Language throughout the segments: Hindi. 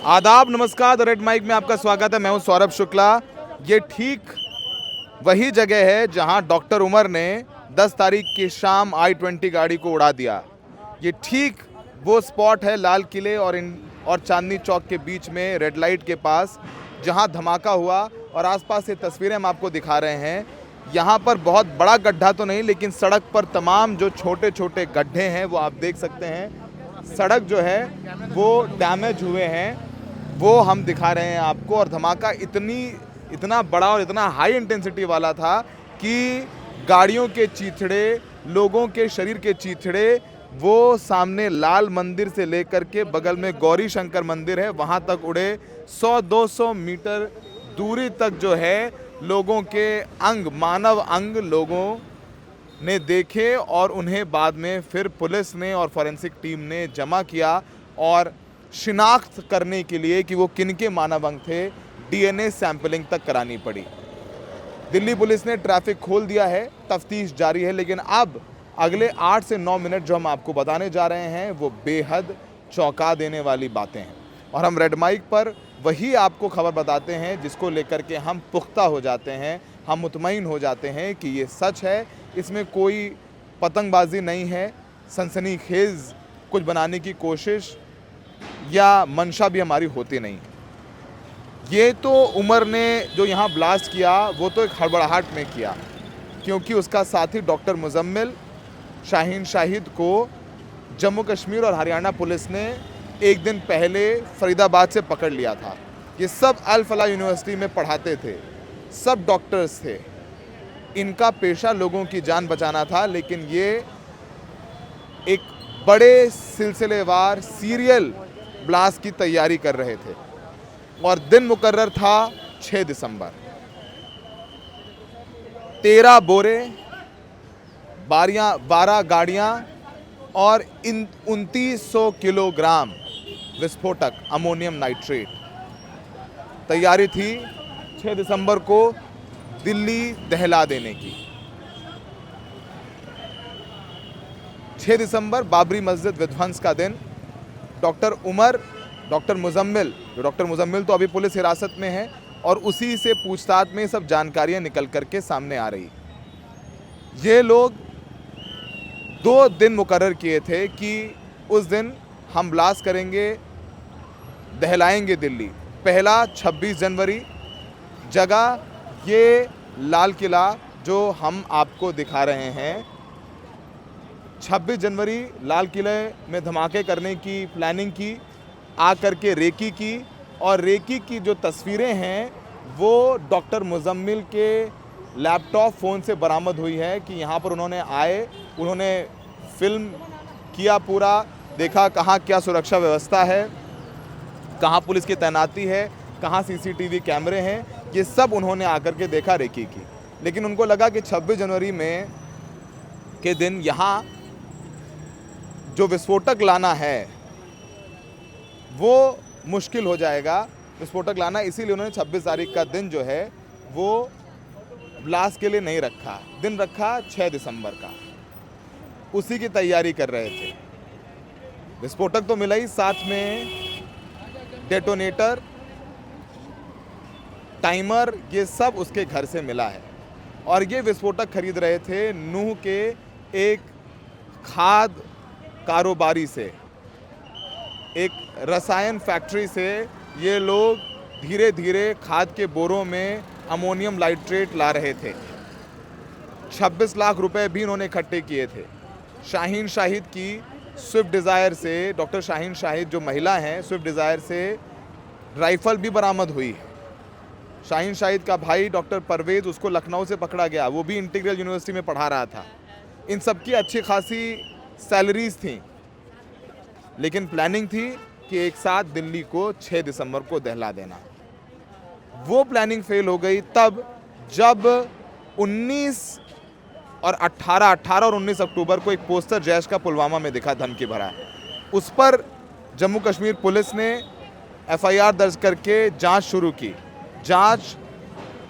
आदाब, नमस्कार। द रेड माइक में आपका स्वागत है। मैं हूं सौरभ शुक्ला। ये ठीक वही जगह है जहां डॉक्टर उमर ने 10 तारीख की शाम I-20 गाड़ी को उड़ा दिया। ये ठीक वो स्पॉट है लाल किले और चांदनी चौक के बीच में रेड लाइट के पास जहां धमाका हुआ। और आसपास ये तस्वीरें हम आपको दिखा रहे हैं। यहाँ पर बहुत बड़ा गड्ढा तो नहीं, लेकिन सड़क पर तमाम जो छोटे छोटे गड्ढे हैं वो आप देख सकते हैं। सड़क जो है वो डैमेज हुए हैं, वो हम दिखा रहे हैं आपको। और धमाका इतना बड़ा और इतना हाई इंटेंसिटी वाला था कि गाड़ियों के चीथड़े, लोगों के शरीर के चीथड़े, वो सामने लाल मंदिर से लेकर के बगल में गौरी शंकर मंदिर है वहाँ तक उड़े। 100-200 मीटर दूरी तक जो है लोगों के अंग, मानव अंग लोगों ने देखे और उन्हें बाद में फिर पुलिस ने और फॉरेंसिक टीम ने जमा किया और शिनाख्त करने के लिए कि वो किनके मानव अंग थे, DNA सैंपलिंग तक करानी पड़ी। दिल्ली पुलिस ने ट्रैफिक खोल दिया है, तफ्तीश जारी है। लेकिन अब अगले 8 से 9 मिनट जो हम आपको बताने जा रहे हैं वो बेहद चौंका देने वाली बातें हैं। और हम रेड माइक पर वही आपको खबर बताते हैं जिसको लेकर के हम पुख्ता हो जाते हैं, हम मुतमईन हो जाते हैं कि ये सच है, इसमें कोई पतंगबाजी नहीं है, सनसनीखेज कुछ बनाने की कोशिश या मंशा भी हमारी होती नहीं। ये तो उमर ने जो यहाँ ब्लास्ट किया वो तो एक हड़बड़ाहट में किया, क्योंकि उसका साथी डॉक्टर मुजम्मिल शाहीन शाहिद को जम्मू कश्मीर और हरियाणा पुलिस ने एक दिन पहले फरीदाबाद से पकड़ लिया था। ये सब अल फलाह यूनिवर्सिटी में पढ़ाते थे, सब डॉक्टर्स थे, इनका पेशा लोगों की जान बचाना था। लेकिन ये एक बड़े सिलसिलेवार सीरियल ब्लास्ट की तैयारी कर रहे थे और दिन मुकर्रर था 6 दिसंबर। 13 बोरे, 12 गाड़ियां और 2900 किलोग्राम विस्फोटक अमोनियम नाइट्रेट। तैयारी थी 6 दिसंबर को दिल्ली दहला देने की। 6 दिसंबर बाबरी मस्जिद विध्वंस का दिन। डॉक्टर मुजम्मिल तो अभी पुलिस हिरासत में है और उसी से पूछताछ में सब जानकारियां निकल करके सामने आ रही। ये लोग 2 दिन मुकर्रर किए थे कि उस दिन हम ब्लास्ट करेंगे, दहलाएंगे दिल्ली। पहला 26 जनवरी, जगह ये लाल किला जो हम आपको दिखा रहे हैं। 26 जनवरी लाल किले में धमाके करने की प्लानिंग की, आकर के रेकी की। और रेकी की जो तस्वीरें हैं वो डॉक्टर मुजम्मिल के लैपटॉप फ़ोन से बरामद हुई है कि यहाँ पर उन्होंने आए, उन्होंने फिल्म किया, पूरा देखा कहाँ क्या सुरक्षा व्यवस्था है, कहाँ पुलिस की तैनाती है, कहाँ CCTV कैमरे हैं, ये सब उन्होंने आकर के देखा, रेकी की। लेकिन उनको लगा कि 26 जनवरी में के दिन यहाँ जो विस्फोटक लाना है वो मुश्किल हो जाएगा, विस्फोटक लाना। इसीलिए उन्होंने 26 तारीख का दिन जो है वो ब्लास्ट के लिए नहीं रखा, दिन रखा 6 दिसंबर का। उसी की तैयारी कर रहे थे। विस्फोटक तो मिला ही, साथ में डेटोनेटर, टाइमर, ये सब उसके घर से मिला है। और ये विस्फोटक खरीद रहे थे नूह के एक खाद कारोबारी से, एक रसायन फैक्ट्री से। ये लोग धीरे धीरे खाद के बोरों में अमोनियम नाइट्रेट ला रहे थे। 26 लाख रुपए भी इन्होंने इकट्ठे किए थे। शाहीन शाहिद की स्विफ्ट डिज़ायर से, डॉक्टर शाहीन शाहिद जो महिला हैं, स्विफ्ट डिज़ायर से राइफल भी बरामद हुई है। शाहीन शाहिद का भाई डॉक्टर परवेज़, उसको लखनऊ से पकड़ा गया, वो भी इंटीग्रल यूनिवर्सिटी में पढ़ा रहा था। इन सब की अच्छी खासी सैलरीज थी, लेकिन प्लानिंग थी कि एक साथ दिल्ली को 6 दिसंबर को दहला देना। वो प्लानिंग फेल हो गई तब जब 18 और 19 अक्टूबर को एक पोस्टर जैश का पुलवामा में दिखा, धमकी भरा। उस पर जम्मू कश्मीर पुलिस ने FIR दर्ज करके जांच शुरू की। जांच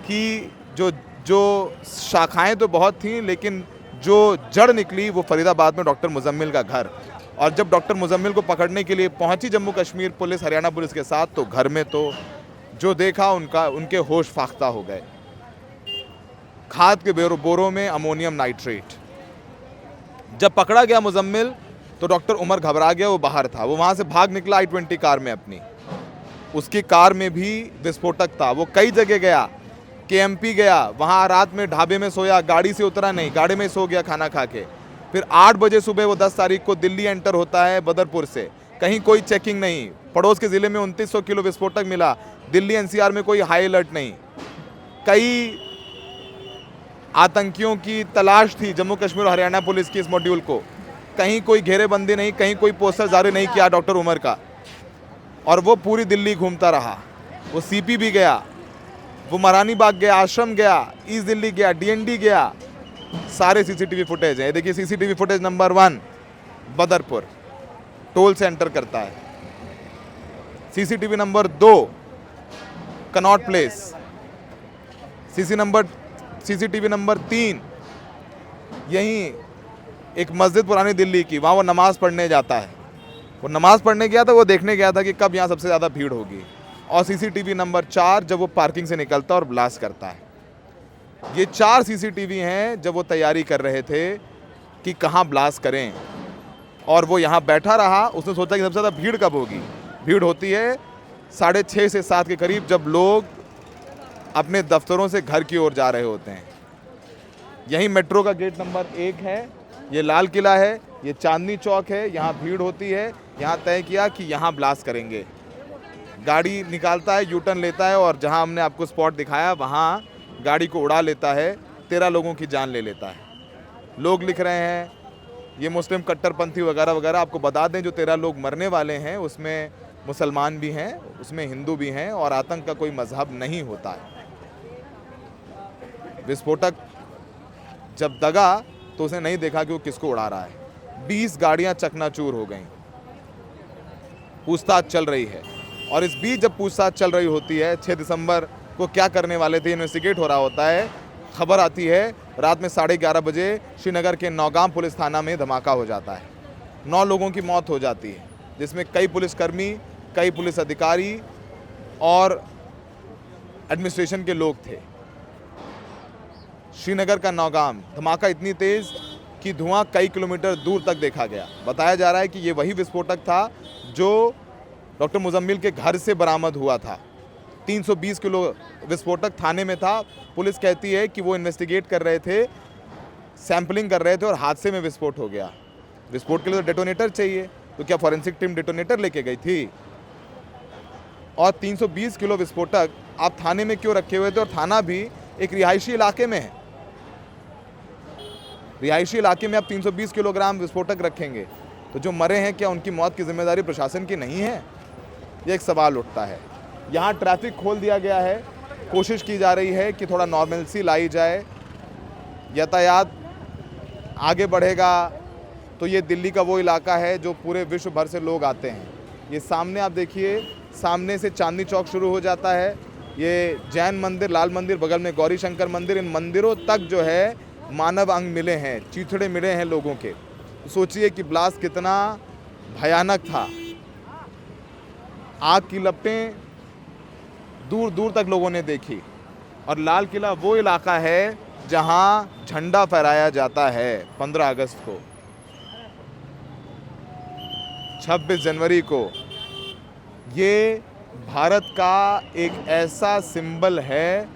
की जो शाखाएं तो बहुत थीं, लेकिन जो जड़ निकली वो फरीदाबाद में डॉक्टर मुजम्मिल का घर। और जब डॉक्टर मुजम्मिल को पकड़ने के लिए पहुंची जम्मू कश्मीर पुलिस, हरियाणा पुलिस के साथ, तो घर में तो जो देखा उनके होश फाख्ता हो गए। खाद के बोरों में अमोनियम नाइट्रेट। जब पकड़ा गया मुजम्मिल तो डॉक्टर उमर घबरा गया, वो बाहर था, वो वहां से भाग निकला i20 कार में अपनी। उसकी कार में भी विस्फोटक था। वो कई जगह गया, KMP गया, वहां रात में ढाबे में सोया, गाड़ी से उतरा नहीं, गाड़ी में सो गया खाना खा के। फिर 8 बजे सुबह वो 10 तारीख को दिल्ली एंटर होता है बदरपुर से। कहीं कोई चेकिंग नहीं। पड़ोस के जिले में 2900 किलो विस्फोटक मिला। दिल्ली NCR में कोई हाई अलर्ट नहीं। कई आतंकियों की तलाश थी जम्मू कश्मीर और हरियाणा पुलिस की इस मॉड्यूल को। कहीं कोई घेरेबंदी नहीं, कहीं कोई पोस्टर जारी नहीं किया डॉक्टर उमर का। और वो पूरी दिल्ली घूमता रहा। वो CP भी गया, वो मरानी बाग गया, आश्रम गया, ईस्ट दिल्ली गया, DND गया। सारे CCTV फुटेज हैं। देखिए CCTV footage number 1 Badarpur toll से एंटर करता है। CCTV number 2 Connaught place. CCTV number 3 यहीं एक मस्जिद पुरानी दिल्ली की, वहाँ वो नमाज़ पढ़ने जाता है। वो नमाज़ पढ़ने गया था, वो देखने गया था कि कब यहाँ सबसे ज़्यादा भीड़ होगी। और CCTV नंबर 4 जब वो पार्किंग से निकलता और ब्लास्ट करता है। ये 4 CCTV हैं जब वो तैयारी कर रहे थे कि कहाँ ब्लास्ट करें। और वो यहाँ बैठा रहा। उसने सोचा कि सबसे ज़्यादा भीड़ कब होगी। भीड़ होती है 6:30 से 7 के करीब, जब लोग अपने दफ्तरों से घर की ओर जा रहे होते हैं। यहीं मेट्रो का गेट नंबर 1 है, ये लाल किला है, ये चांदनी चौक है, यहाँ भीड़ होती है। यहाँ तय किया कि यहाँ ब्लास्ट करेंगे। गाड़ी निकालता है, U-टर्न लेता है और जहाँ हमने आपको स्पॉट दिखाया वहाँ गाड़ी को उड़ा लेता है। 13 लोगों की जान ले लेता है। लोग लिख रहे हैं ये मुस्लिम कट्टरपंथी वगैरह वगैरह। आपको बता दें जो 13 लोग मरने वाले हैं उसमें मुसलमान भी हैं, उसमें हिंदू भी हैं, और आतंक का कोई मजहब नहीं होता है। विस्फोटक जब दगा तो उसने नहीं देखा कि वो किसको उड़ा रहा है। 20 गाड़ियां चकनाचूर हो गईं। पूछताछ चल रही है। और इस बीच जब पूछताछ चल रही होती है, 6 दिसंबर को क्या करने वाले थे इन्वेस्टिगेट हो रहा होता है, खबर आती है रात में 11:30 बजे श्रीनगर के नौगाम पुलिस थाना में धमाका हो जाता है। 9 लोगों की मौत हो जाती है, जिसमें कई पुलिसकर्मी, कई पुलिस अधिकारी और एडमिनिस्ट्रेशन के लोग थे। श्रीनगर का नौगाम, धमाका इतनी तेज कि धुआं कई किलोमीटर दूर तक देखा गया। बताया जा रहा है कि ये वही विस्फोटक था जो डॉक्टर मुजम्मिल के घर से बरामद हुआ था। 320 किलो विस्फोटक थाने में था। पुलिस कहती है कि वो इन्वेस्टिगेट कर रहे थे, सैंपलिंग कर रहे थे और हादसे में विस्फोट हो गया। विस्फोट के लिए तो डेटोनेटर चाहिए, तो क्या फॉरेंसिक टीम डेटोनेटर लेके गई थी? और 320 किलो विस्फोटक आप थाने में क्यों रखे हुए थे? और थाना भी एक रिहायशी इलाके में है। रिहायशी इलाके में आप 320 किलोग्राम विस्फोटक रखेंगे तो जो मरे हैं क्या उनकी मौत की जिम्मेदारी प्रशासन की नहीं है? ये एक सवाल उठता है। यहाँ ट्रैफिक खोल दिया गया है। कोशिश की जा रही है कि थोड़ा नॉर्मलसी लाई जाए, यातायात आगे बढ़ेगा। तो ये दिल्ली का वो इलाका है जो पूरे विश्व भर से लोग आते हैं। ये सामने आप देखिए, सामने से चांदनी चौक शुरू हो जाता है। ये जैन मंदिर, लाल मंदिर, बगल में गौरी शंकर मंदिर, इन मंदिरों तक जो है मानव अंग मिले हैं, चीथड़े मिले हैं लोगों के। सोचिए कि ब्लास्ट कितना भयानक था। आग की लपटें दूर दूर तक लोगों ने देखी। और लाल किला वो इलाका है जहां झंडा फहराया जाता है 15 अगस्त को, 26 जनवरी को। ये भारत का एक ऐसा सिंबल है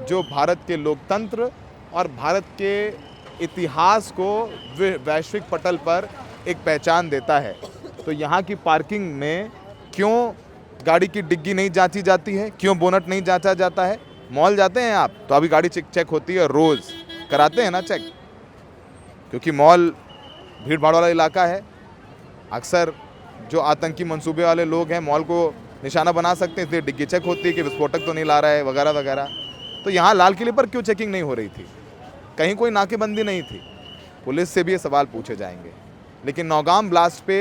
जो भारत के लोकतंत्र और भारत के इतिहास को वैश्विक पटल पर एक पहचान देता है। तो यहाँ की पार्किंग में क्यों गाड़ी की डिग्गी नहीं जांची जाती है? क्यों बोनट नहीं जांचा जाता है? मॉल जाते हैं आप तो अभी गाड़ी चेक होती है, रोज़ कराते हैं ना चेक, क्योंकि मॉल भीड़ भाड़ वाला इलाका है। अक्सर जो आतंकी मंसूबे वाले लोग हैं मॉल को निशाना बना सकते हैं, इसलिए डिग्गी चेक होती है कि विस्फोटक तो नहीं ला रहा है वगैरह वगैरह। तो यहाँ लाल किले पर क्यों चेकिंग नहीं हो रही थी? कहीं कोई नाकेबंदी नहीं थी? पुलिस से भी ये सवाल पूछे जाएंगे। लेकिन नौगाम ब्लास्ट पे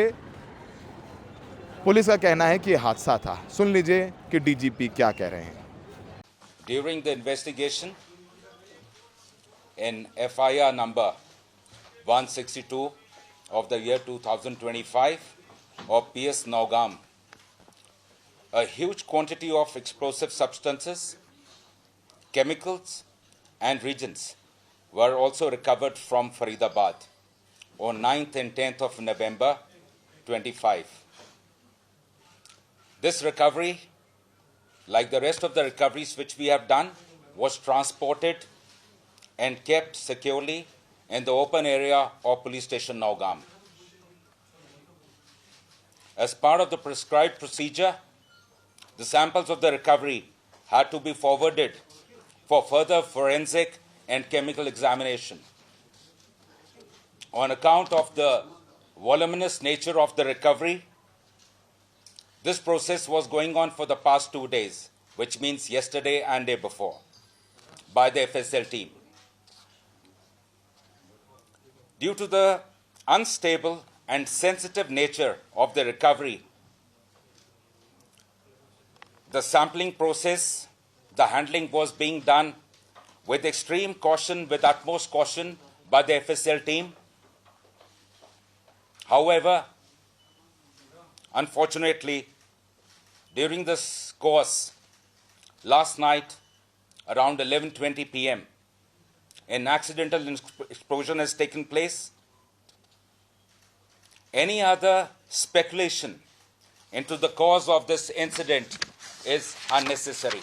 पुलिस का कहना है कि ये हादसा था। सुन लीजिए कि DGP क्या कह रहे हैं। During the investigation in FIR number 162 of the year 2025 of PS Naugam. A huge quantity of explosive substances, chemicals, and reagents were also recovered from Faridabad on 9th and 10th of November 25. This recovery, like the rest of the recoveries which we have done, was transported and kept securely in the open area of Police Station Naugam. As part of the prescribed procedure, the samples of the recovery had to be forwarded for further forensic and chemical examination. On account of the voluminous nature of the recovery, this process was going on for the past 2 days, which means yesterday and day before, by the FSL team. Due to the unstable and sensitive nature of the recovery, the sampling process, the handling was being done with extreme caution, with utmost caution by the FSL team. However, unfortunately, during this course, last night around 11:20 p.m., an accidental explosion has taken place. Any other speculation into the cause of this incident is unnecessary.